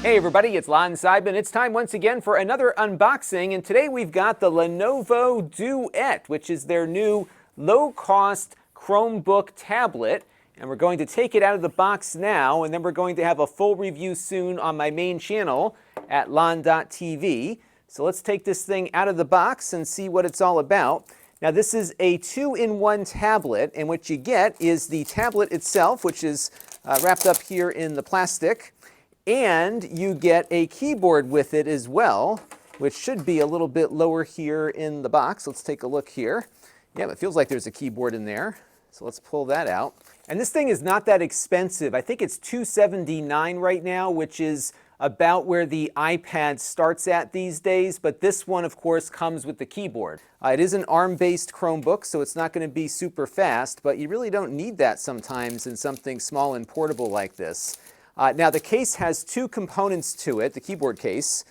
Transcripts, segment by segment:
Hey everybody, it's Lon Seidman. It's time once again for another unboxing, and today we've got the Lenovo Duet, which is their new low-cost Chromebook tablet, and we're going to take it out of the box now, and then we're going to have a full review soon on my main channel at lon.tv. So let's take this thing out of the box and see what it's all about. Now this is a 2-in-1 tablet, and what you get is the tablet itself, which is wrapped up here in the plastic. And you get a keyboard with it as well, which should be a little bit lower here in the box. Let's take a look here. Yeah, it feels like there's a keyboard in there. So let's pull that out. And this thing is not that expensive. I think it's $279 right now, which is about where the iPad starts at these days. But this one, of course, comes with the keyboard. It is an ARM-based Chromebook, so it's not going to be super fast, but you really don't need that sometimes in something small and portable like this. Now the case has two components to it, the keyboard case.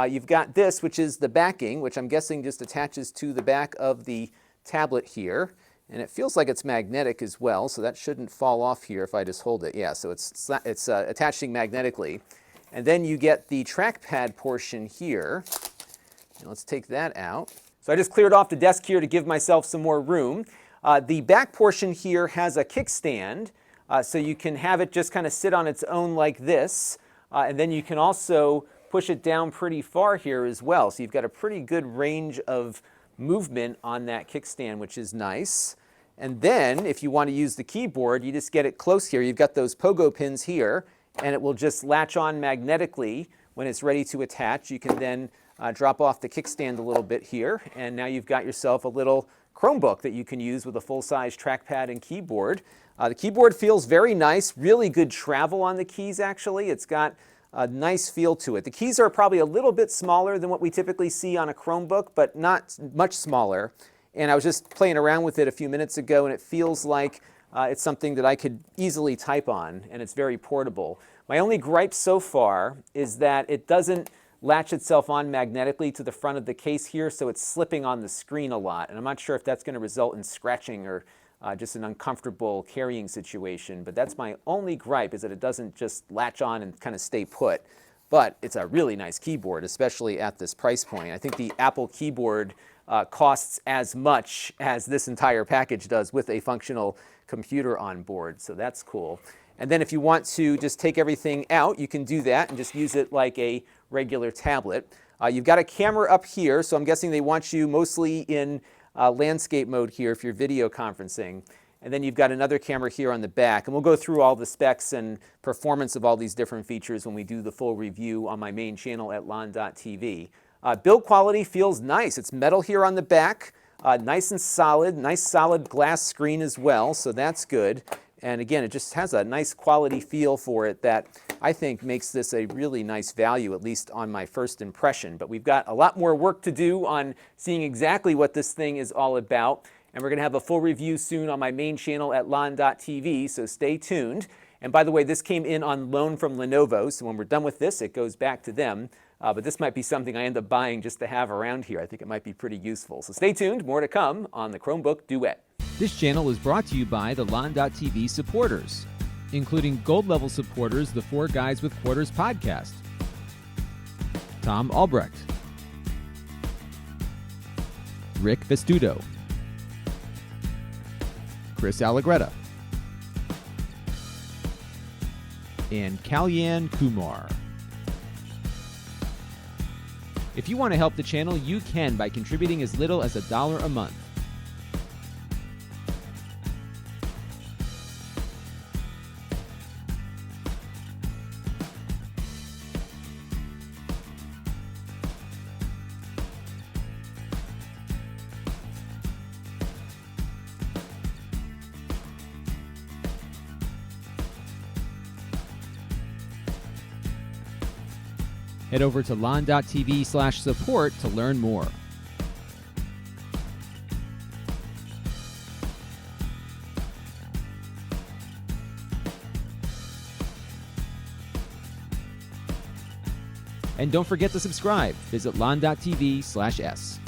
You've got this, which is the backing, which I'm guessing just attaches to the back of the tablet here. And it feels like it's magnetic as well, so that shouldn't fall off here if I just hold it. Yeah, so it's attaching magnetically. And then you get the trackpad portion here. And let's take that out. So I just cleared off the desk here to give myself some more room. The back portion here has a kickstand. So you can have it just kind of sit on its own like this, and then you can also push it down pretty far here as well. So you've got a pretty good range of movement on that kickstand, which is nice. And then if you want to use the keyboard, you just get it close here. You've got those pogo pins here, and it will just latch on magnetically when it's ready to attach. You can then drop off the kickstand a little bit here, and now you've got yourself a little Chromebook that you can use with a full-size trackpad and keyboard. The keyboard feels very nice, really good travel on the keys actually. It's got a nice feel to it. The keys are probably a little bit smaller than what we typically see on a Chromebook, but not much smaller. And I was just playing around with it a few minutes ago, and it feels like it's something that I could easily type on, and it's very portable. My only gripe so far is that it doesn't latch itself on magnetically to the front of the case here, so it's slipping on the screen a lot. And I'm not sure if that's going to result in scratching or just an uncomfortable carrying situation. But that's my only gripe, is that it doesn't just latch on and kind of stay put. But it's a really nice keyboard, especially at this price point. I think the Apple keyboard costs as much as this entire package does with a functional computer on board. So that's cool. And then if you want to just take everything out, you can do that and just use it like a regular tablet. You've got a camera up here, so I'm guessing they want you mostly in landscape mode here if you're video conferencing. And then you've got another camera here on the back. And we'll go through all the specs and performance of all these different features when we do the full review on my main channel at lon.tv. Build quality feels nice. It's metal here on the back, nice and solid, nice solid glass screen as well, so that's good. And again, it just has a nice quality feel for it that I think makes this a really nice value, at least on my first impression. But we've got a lot more work to do on seeing exactly what this thing is all about. And we're going to have a full review soon on my main channel at lon.tv, so stay tuned. And by the way, this came in on loan from Lenovo, so when we're done with this, it goes back to them. But this might be something I end up buying just to have around here. I think it might be pretty useful. So stay tuned, more to come on the Chromebook Duet. This channel is brought to you by the Lon.tv supporters, including gold-level supporters, the Four Guys with Quarters podcast, Tom Albrecht, Rick Vestudo, Chris Allegretta, and Kalyan Kumar. If you want to help the channel, you can by contributing as little as $1 a month. Head over to lon.tv/support to learn more. And don't forget to subscribe. Visit lon.tv/s.